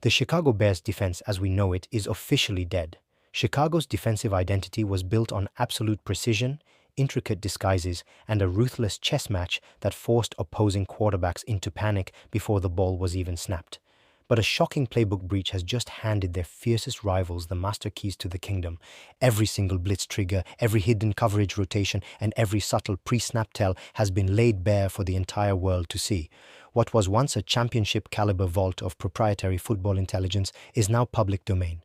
The Chicago Bears defense as we know it is officially dead. Chicago's defensive identity was built on absolute precision, intricate disguises, and a ruthless chess match that forced opposing quarterbacks into panic before the ball was even snapped. But a shocking playbook breach has just handed their fiercest rivals the master keys to the kingdom. Every single blitz trigger, every hidden coverage rotation, and every subtle pre-snap tell has been laid bare for the entire world to see. What was once a championship-caliber vault of proprietary football intelligence is now public domain,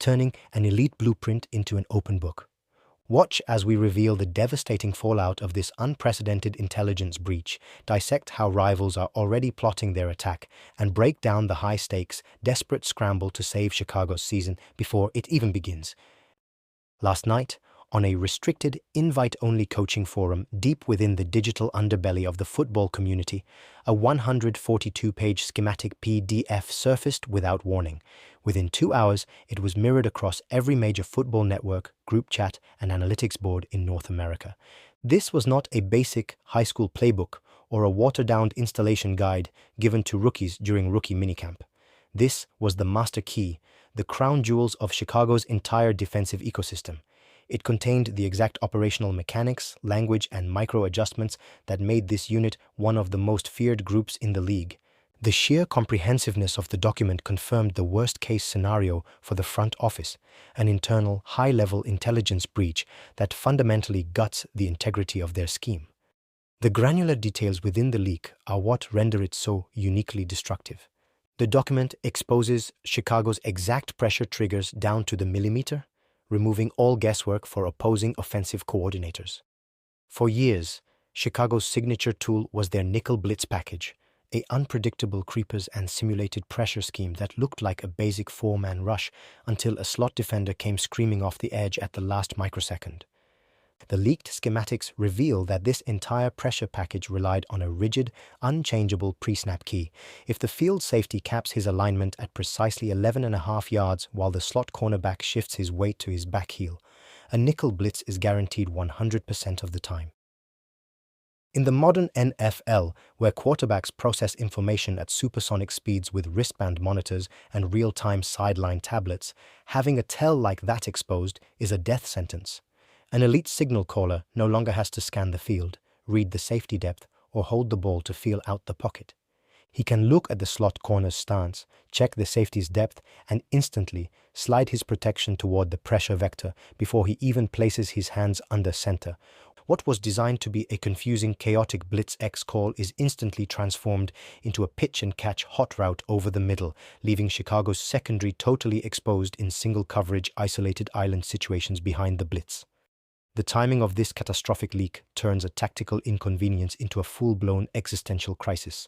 turning an elite blueprint into an open book. Watch as we reveal the devastating fallout of this unprecedented intelligence breach, dissect how rivals are already plotting their attack, and break down the high-stakes, desperate scramble to save Chicago's season before it even begins. Last night, on a restricted, invite-only coaching forum deep within the digital underbelly of the football community, a 142-page schematic PDF surfaced without warning. Within 2 hours, it was mirrored across every major football network, group chat, and analytics board in North America. This was not a basic high school playbook or a watered-down installation guide given to rookies during rookie minicamp. This was the master key, the crown jewels of Chicago's entire defensive ecosystem. It contained the exact operational mechanics, language, and micro-adjustments that made this unit one of the most feared groups in the league. The sheer comprehensiveness of the document confirmed the worst-case scenario for the front office, an internal, high-level intelligence breach that fundamentally guts the integrity of their scheme. The granular details within the leak are what render it so uniquely destructive. The document exposes Chicago's exact pressure triggers down to the millimeter, removing all guesswork for opposing offensive coordinators. For years, Chicago's signature tool was their nickel blitz package, an unpredictable creepers and simulated pressure scheme that looked like a basic four-man rush until a slot defender came screaming off the edge at the last microsecond. The leaked schematics reveal that this entire pressure package relied on a rigid, unchangeable pre-snap key. If the field safety caps his alignment at precisely 11.5 yards while the slot cornerback shifts his weight to his back heel, a nickel blitz is guaranteed 100% of the time. In the modern NFL, where quarterbacks process information at supersonic speeds with wristband monitors and real-time sideline tablets, having a tell like that exposed is a death sentence. An elite signal caller no longer has to scan the field, read the safety depth, or hold the ball to feel out the pocket. He can look at the slot corner's stance, check the safety's depth, and instantly slide his protection toward the pressure vector before he even places his hands under center. What was designed to be a confusing, chaotic blitz X call is instantly transformed into a pitch-and-catch hot route over the middle, leaving Chicago's secondary totally exposed in single coverage, isolated island situations behind the blitz. The timing of this catastrophic leak turns a tactical inconvenience into a full-blown existential crisis.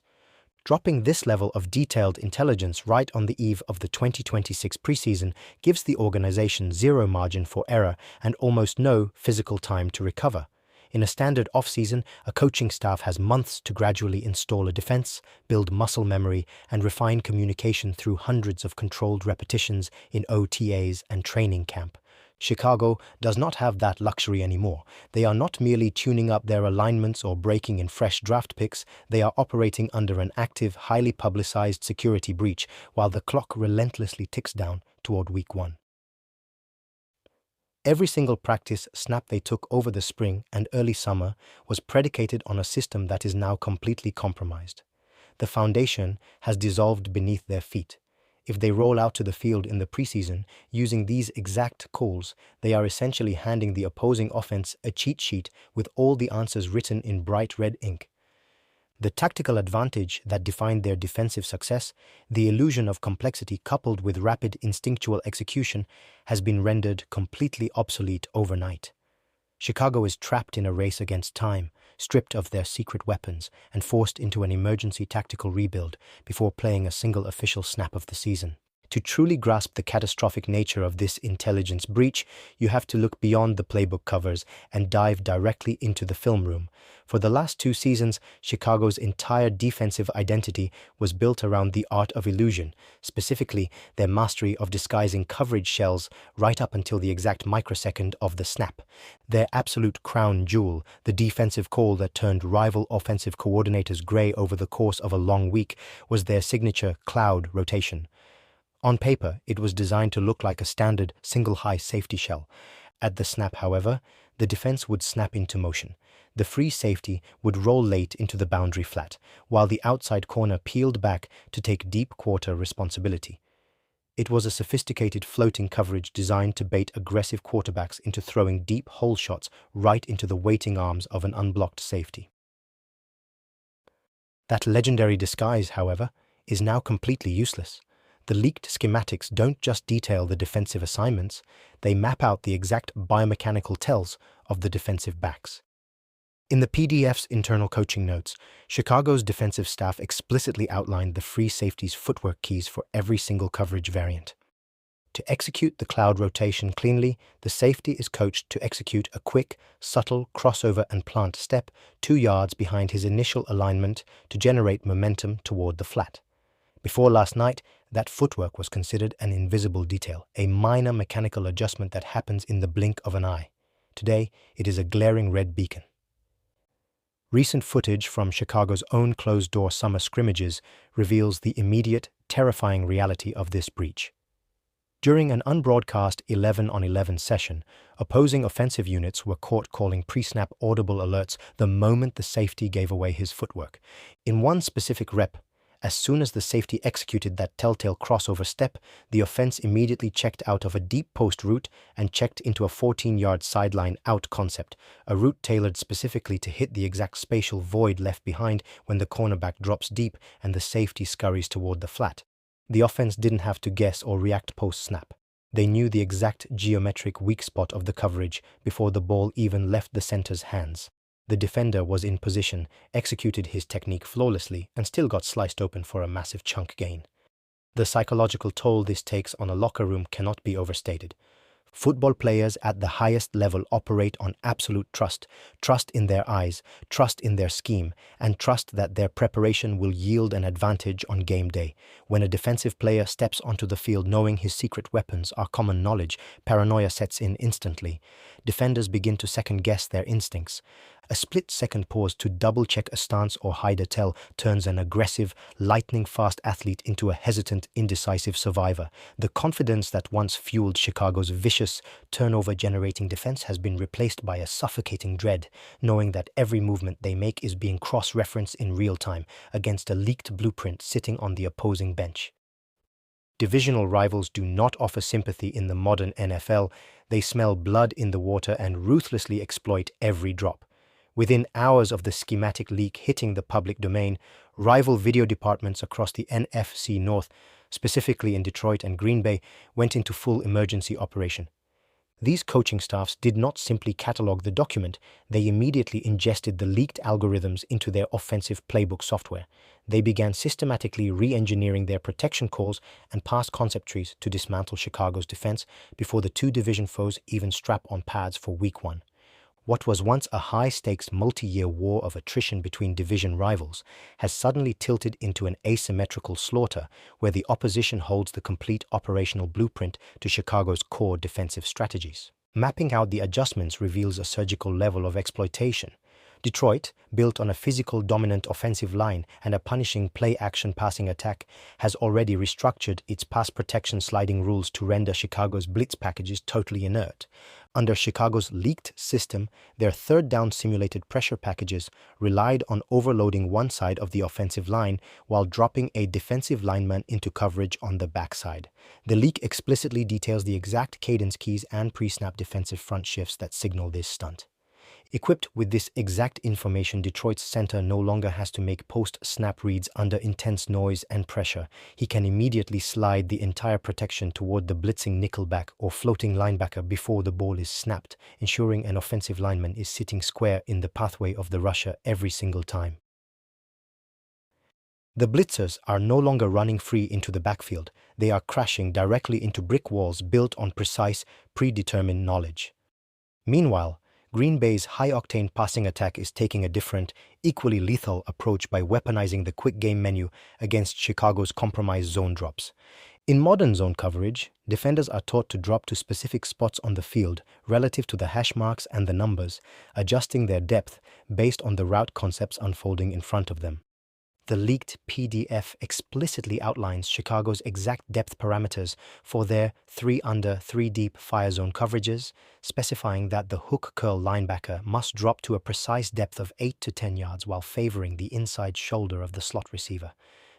Dropping this level of detailed intelligence right on the eve of the 2026 preseason gives the organization zero margin for error and almost no physical time to recover. In a standard offseason, a coaching staff has months to gradually install a defense, build muscle memory, and refine communication through hundreds of controlled repetitions in OTAs and training camp. Chicago does not have that luxury anymore. They are not merely tuning up their alignments or breaking in fresh draft picks, they are operating under an active, highly publicized security breach while the clock relentlessly ticks down toward week 1. Every single practice snap they took over the spring and early summer was predicated on a system that is now completely compromised. The foundation has dissolved beneath their feet. If they roll out to the field in the preseason using these exact calls, they are essentially handing the opposing offense a cheat sheet with all the answers written in bright red ink. The tactical advantage that defined their defensive success, the illusion of complexity coupled with rapid instinctual execution, has been rendered completely obsolete overnight. Chicago is trapped in a race against time, stripped of their secret weapons, and forced into an emergency tactical rebuild before playing a single official snap of the season. To truly grasp the catastrophic nature of this intelligence breach, you have to look beyond the playbook covers and dive directly into the film room. For the last 2 seasons, Chicago's entire defensive identity was built around the art of illusion, specifically their mastery of disguising coverage shells right up until the exact microsecond of the snap. Their absolute crown jewel, the defensive call that turned rival offensive coordinators gray over the course of a long week, was their signature cloud rotation. On paper, it was designed to look like a standard single-high safety shell. At the snap, however, the defense would snap into motion. The free safety would roll late into the boundary flat, while the outside corner peeled back to take deep quarter responsibility. It was a sophisticated floating coverage designed to bait aggressive quarterbacks into throwing deep hole shots right into the waiting arms of an unblocked safety. That legendary disguise, however, is now completely useless. The leaked schematics don't just detail the defensive assignments, they map out the exact biomechanical tells of the defensive backs. In the PDF's internal coaching notes, Chicago's defensive staff explicitly outlined the free safety's footwork keys for every single coverage variant. To execute the cloud rotation cleanly, the safety is coached to execute a quick, subtle crossover and plant step 2 yards behind his initial alignment to generate momentum toward the flat. Before last night, that footwork was considered an invisible detail, a minor mechanical adjustment that happens in the blink of an eye. Today, it is a glaring red beacon. Recent footage from Chicago's own closed-door summer scrimmages reveals the immediate, terrifying reality of this breach. During an unbroadcast 11-on-11 session, opposing offensive units were caught calling pre-snap audible alerts the moment the safety gave away his footwork. In one specific rep, as soon as the safety executed that telltale crossover step, the offense immediately checked out of a deep post route and checked into a 14-yard sideline out concept, a route tailored specifically to hit the exact spatial void left behind when the cornerback drops deep and the safety scurries toward the flat. The offense didn't have to guess or react post-snap. They knew the exact geometric weak spot of the coverage before the ball even left the center's hands. The defender was in position, executed his technique flawlessly, and still got sliced open for a massive chunk gain. The psychological toll this takes on a locker room cannot be overstated. Football players at the highest level operate on absolute trust, trust in their eyes, trust in their scheme, and trust that their preparation will yield an advantage on game day. When a defensive player steps onto the field knowing his secret weapons are common knowledge, paranoia sets in instantly. Defenders begin to second-guess their instincts. A split-second pause to double-check a stance or hide a tell turns an aggressive, lightning-fast athlete into a hesitant, indecisive survivor. The confidence that once fueled Chicago's vicious, turnover-generating defense has been replaced by a suffocating dread, knowing that every movement they make is being cross-referenced in real time against a leaked blueprint sitting on the opposing bench. Divisional rivals do not offer sympathy in the modern NFL. They smell blood in the water and ruthlessly exploit every drop. Within hours of the schematic leak hitting the public domain, rival video departments across the NFC North, specifically in Detroit and Green Bay, went into full emergency operation. These coaching staffs did not simply catalog the document, they immediately ingested the leaked algorithms into their offensive playbook software. They began systematically re-engineering their protection calls and pass concept trees to dismantle Chicago's defense before the two division foes even strap on pads for Week 1. What was once a high-stakes multi-year war of attrition between division rivals has suddenly tilted into an asymmetrical slaughter where the opposition holds the complete operational blueprint to Chicago's core defensive strategies. Mapping out the adjustments reveals a surgical level of exploitation. Detroit, built on a physical dominant offensive line and a punishing play-action passing attack, has already restructured its pass protection sliding rules to render Chicago's blitz packages totally inert. Under Chicago's leaked system, their third down simulated pressure packages relied on overloading one side of the offensive line while dropping a defensive lineman into coverage on the backside. The leak explicitly details the exact cadence keys and pre-snap defensive front shifts that signal this stunt. Equipped with this exact information, Detroit's center no longer has to make post-snap reads under intense noise and pressure. He can immediately slide the entire protection toward the blitzing nickelback or floating linebacker before the ball is snapped, ensuring an offensive lineman is sitting square in the pathway of the rusher every single time. The blitzers are no longer running free into the backfield. They are crashing directly into brick walls built on precise, predetermined knowledge. Meanwhile, Green Bay's high-octane passing attack is taking a different, equally lethal approach by weaponizing the quick game menu against Chicago's compromised zone drops. In modern zone coverage, defenders are taught to drop to specific spots on the field relative to the hash marks and the numbers, adjusting their depth based on the route concepts unfolding in front of them. The leaked PDF explicitly outlines Chicago's exact depth parameters for their 3 under, 3 deep fire zone coverages, specifying that the hook curl linebacker must drop to a precise depth of 8 to 10 yards while favoring the inside shoulder of the slot receiver.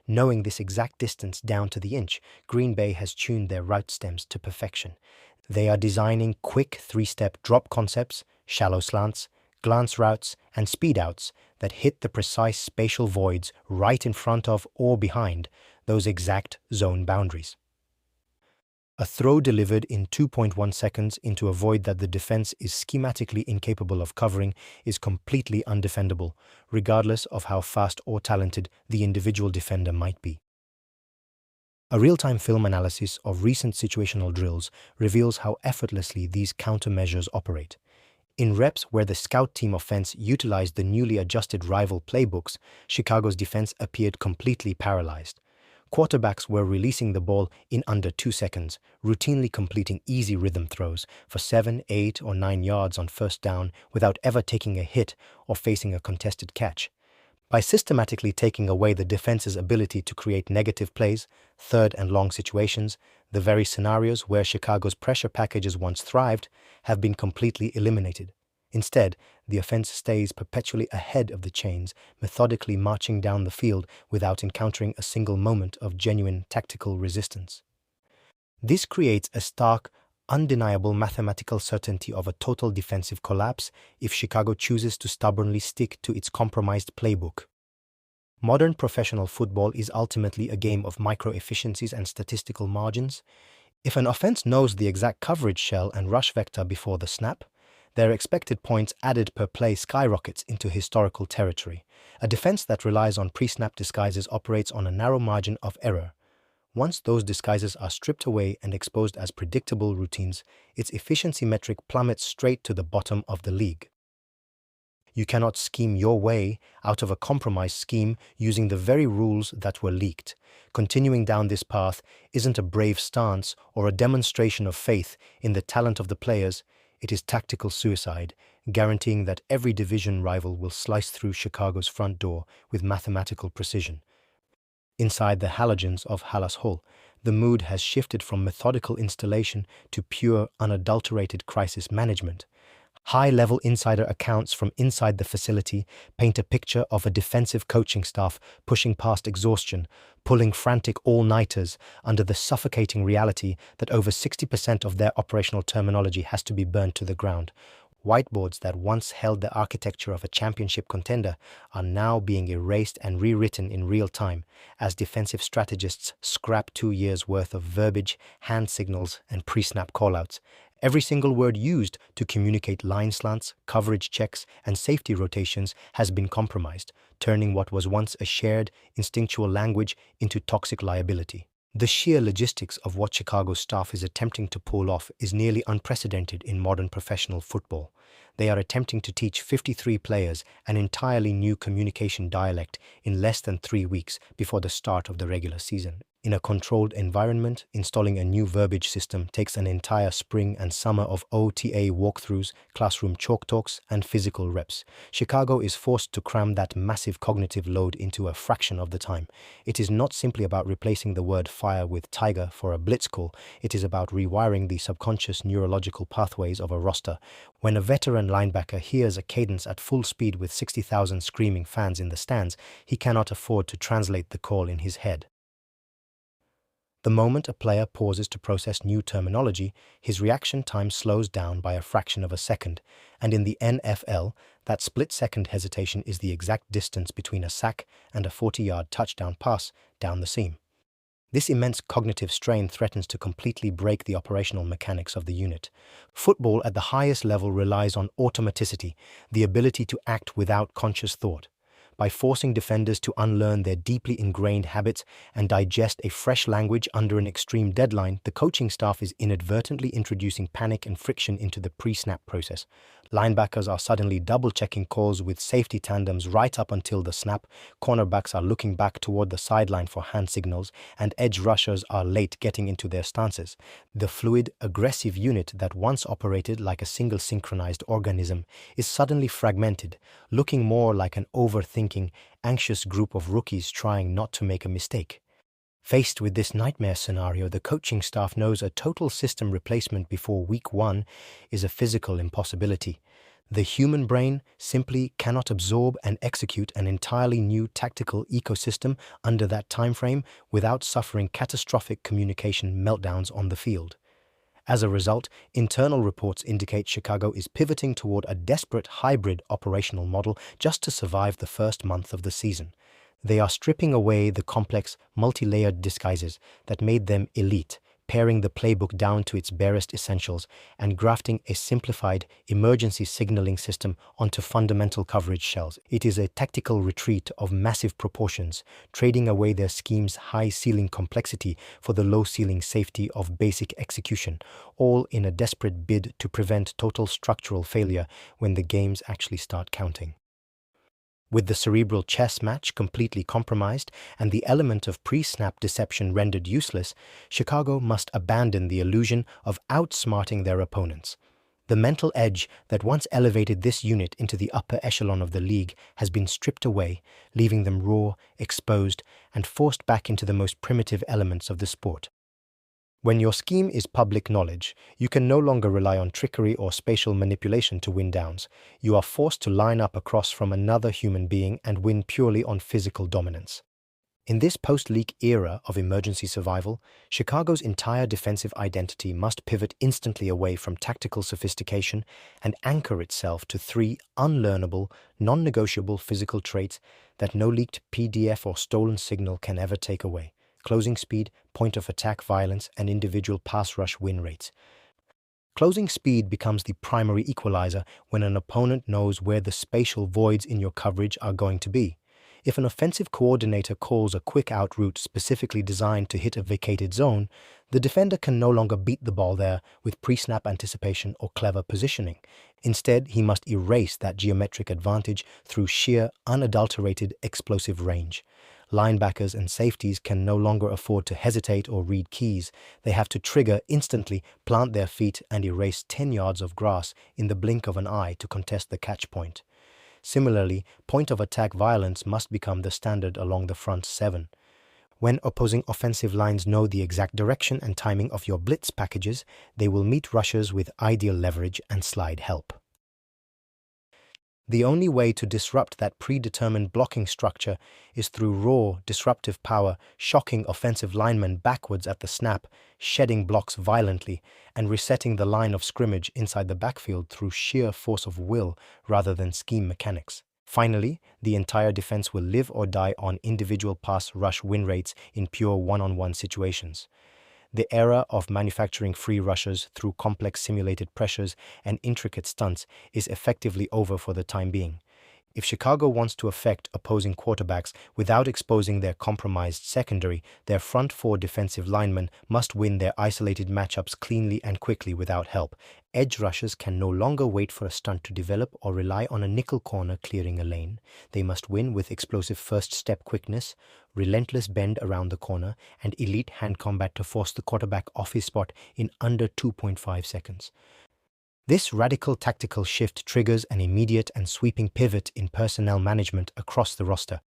Knowing this exact distance down to the inch, Green Bay has tuned their route stems to perfection. They are designing quick 3-step drop concepts, shallow slants, glance routes, and speed outs that hit the precise spatial voids right in front of or behind those exact zone boundaries. A throw delivered in 2.1 seconds into a void that the defense is schematically incapable of covering is completely undefendable, regardless of how fast or talented the individual defender might be. A real-time film analysis of recent situational drills reveals how effortlessly these countermeasures operate. In reps where the scout team offense utilized the newly adjusted rival playbooks, Chicago's defense appeared completely paralyzed. Quarterbacks were releasing the ball in under 2 seconds, routinely completing easy rhythm throws for 7, 8, or 9 yards on first down without ever taking a hit or facing a contested catch. By systematically taking away the defense's ability to create negative plays, third and long situations, the very scenarios where Chicago's pressure packages once thrived have been completely eliminated. Instead, the offense stays perpetually ahead of the chains, methodically marching down the field without encountering a single moment of genuine tactical resistance. This creates a stark, undeniable mathematical certainty of a total defensive collapse if Chicago chooses to stubbornly stick to its compromised playbook. Modern professional football is ultimately a game of micro-efficiencies and statistical margins. If an offense knows the exact coverage shell and rush vector before the snap, their expected points added per play skyrockets into historical territory. A defense that relies on pre-snap disguises operates on a narrow margin of error. Once those disguises are stripped away and exposed as predictable routines, its efficiency metric plummets straight to the bottom of the league. You cannot scheme your way out of a compromised scheme using the very rules that were leaked. Continuing down this path isn't a brave stance or a demonstration of faith in the talent of the players. It is tactical suicide, guaranteeing that every division rival will slice through Chicago's front door with mathematical precision. Inside the halogens of Hallas Hall, the mood has shifted from methodical installation to pure, unadulterated crisis management. High-level insider accounts from inside the facility paint a picture of a defensive coaching staff pushing past exhaustion, pulling frantic all-nighters under the suffocating reality that over 60% of their operational terminology has to be burned to the ground. Whiteboards that once held the architecture of a championship contender are now being erased and rewritten in real time as defensive strategists scrap 2 years' worth of verbiage, hand signals, and pre-snap callouts. Every single word used to communicate line slants, coverage checks, and safety rotations has been compromised, turning what was once a shared, instinctual language into toxic liability. The sheer logistics of what Chicago's staff is attempting to pull off is nearly unprecedented in modern professional football. They are attempting to teach 53 players an entirely new communication dialect in less than 3 weeks before the start of the regular season. In a controlled environment, installing a new verbiage system takes an entire spring and summer of OTA walkthroughs, classroom chalk talks, and physical reps. Chicago is forced to cram that massive cognitive load into a fraction of the time. It is not simply about replacing the word fire with tiger for a blitz call. It is about rewiring the subconscious neurological pathways of a roster. When a veteran linebacker hears a cadence at full speed with 60,000 screaming fans in the stands, he cannot afford to translate the call in his head. The moment a player pauses to process new terminology, his reaction time slows down by a fraction of a second, and in the NFL, that split-second hesitation is the exact distance between a sack and a 40-yard touchdown pass down the seam. This immense cognitive strain threatens to completely break the operational mechanics of the unit. Football at the highest level relies on automaticity, the ability to act without conscious thought. By forcing defenders to unlearn their deeply ingrained habits and digest a fresh language under an extreme deadline, the coaching staff is inadvertently introducing panic and friction into the pre-snap process. Linebackers are suddenly double-checking calls with safety tandems right up until the snap, cornerbacks are looking back toward the sideline for hand signals, and edge rushers are late getting into their stances. The fluid, aggressive unit that once operated like a single synchronized organism is suddenly fragmented, looking more like an overthinking thinking, anxious group of rookies trying not to make a mistake. Faced with this nightmare scenario, the coaching staff knows a total system replacement before week 1 is a physical impossibility. The human brain simply cannot absorb and execute an entirely new tactical ecosystem under that time frame without suffering catastrophic communication meltdowns on the field. As a result, internal reports indicate Chicago is pivoting toward a desperate hybrid operational model just to survive the first month of the season. They are stripping away the complex, multi-layered disguises that made them elite, paring the playbook down to its barest essentials, and grafting a simplified emergency signaling system onto fundamental coverage shells. It is a tactical retreat of massive proportions, trading away their scheme's high-ceiling complexity for the low-ceiling safety of basic execution, all in a desperate bid to prevent total structural failure when the games actually start counting. With the cerebral chess match completely compromised and the element of pre-snap deception rendered useless, Chicago must abandon the illusion of outsmarting their opponents. The mental edge that once elevated this unit into the upper echelon of the league has been stripped away, leaving them raw, exposed, and forced back into the most primitive elements of the sport. When your scheme is public knowledge, you can no longer rely on trickery or spatial manipulation to win downs. You are forced to line up across from another human being and win purely on physical dominance. In this post-leak era of emergency survival, Chicago's entire defensive identity must pivot instantly away from tactical sophistication and anchor itself to 3 unlearnable, non-negotiable physical traits that no leaked PDF or stolen signal can ever take away: closing speed, point of attack violence, and individual pass rush win rates. Closing speed becomes the primary equalizer when an opponent knows where the spatial voids in your coverage are going to be. If an offensive coordinator calls a quick out route specifically designed to hit a vacated zone, the defender can no longer beat the ball there with pre-snap anticipation or clever positioning. Instead, he must erase that geometric advantage through sheer, unadulterated explosive range. Linebackers and safeties can no longer afford to hesitate or read keys. They have to trigger instantly, plant their feet, and erase 10 yards of grass in the blink of an eye to contest the catch point. Similarly, point-of-attack violence must become the standard along the front 7. When opposing offensive lines know the exact direction and timing of your blitz packages, they will meet rushers with ideal leverage and slide help. The only way to disrupt that predetermined blocking structure is through raw, disruptive power, shocking offensive linemen backwards at the snap, shedding blocks violently, and resetting the line of scrimmage inside the backfield through sheer force of will rather than scheme mechanics. Finally, the entire defense will live or die on individual pass rush win rates in pure one-on-one situations. The era of manufacturing free rushers through complex simulated pressures and intricate stunts is effectively over for the time being. If Chicago wants to affect opposing quarterbacks without exposing their compromised secondary, their front 4 defensive linemen must win their isolated matchups cleanly and quickly without help. Edge rushers can no longer wait for a stunt to develop or rely on a nickel corner clearing a lane. They must win with explosive first-step quickness, relentless bend around the corner, and elite hand combat to force the quarterback off his spot in under 2.5 seconds. This radical tactical shift triggers an immediate and sweeping pivot in personnel management across the roster.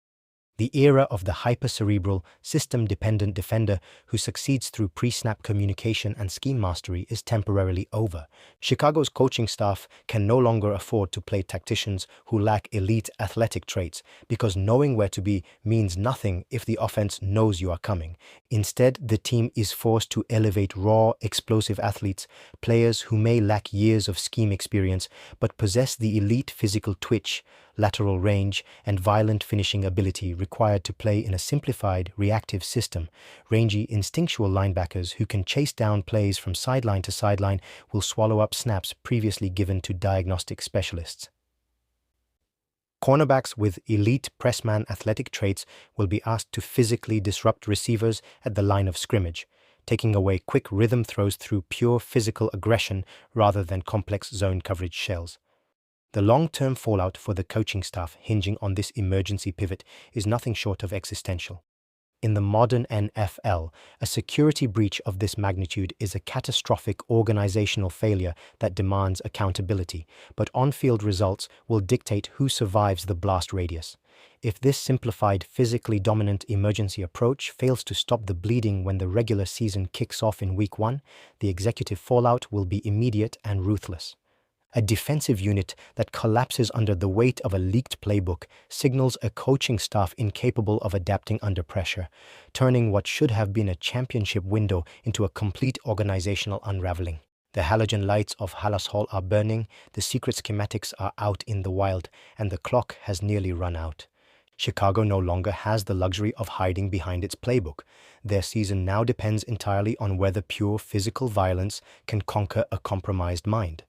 The era of the hyper-cerebral, system-dependent defender who succeeds through pre-snap communication and scheme mastery is temporarily over. Chicago's coaching staff can no longer afford to play tacticians who lack elite athletic traits, because knowing where to be means nothing if the offense knows you are coming. Instead, the team is forced to elevate raw, explosive athletes, players who may lack years of scheme experience but possess the elite physical twitch, lateral range, and violent finishing ability required to play in a simplified, reactive system. Rangy, instinctual linebackers who can chase down plays from sideline to sideline will swallow up snaps previously given to diagnostic specialists. Cornerbacks with elite pressman athletic traits will be asked to physically disrupt receivers at the line of scrimmage, taking away quick rhythm throws through pure physical aggression rather than complex zone coverage shells. The long-term fallout for the coaching staff hinging on this emergency pivot is nothing short of existential. In the modern NFL, a security breach of this magnitude is a catastrophic organizational failure that demands accountability, but on-field results will dictate who survives the blast radius. If this simplified, physically dominant emergency approach fails to stop the bleeding when the regular season kicks off in week 1, the executive fallout will be immediate and ruthless. A defensive unit that collapses under the weight of a leaked playbook signals a coaching staff incapable of adapting under pressure, turning what should have been a championship window into a complete organizational unraveling. The halogen lights of Hallas Hall are burning, the secret schematics are out in the wild, and the clock has nearly run out. Chicago no longer has the luxury of hiding behind its playbook. Their season now depends entirely on whether pure physical violence can conquer a compromised mind.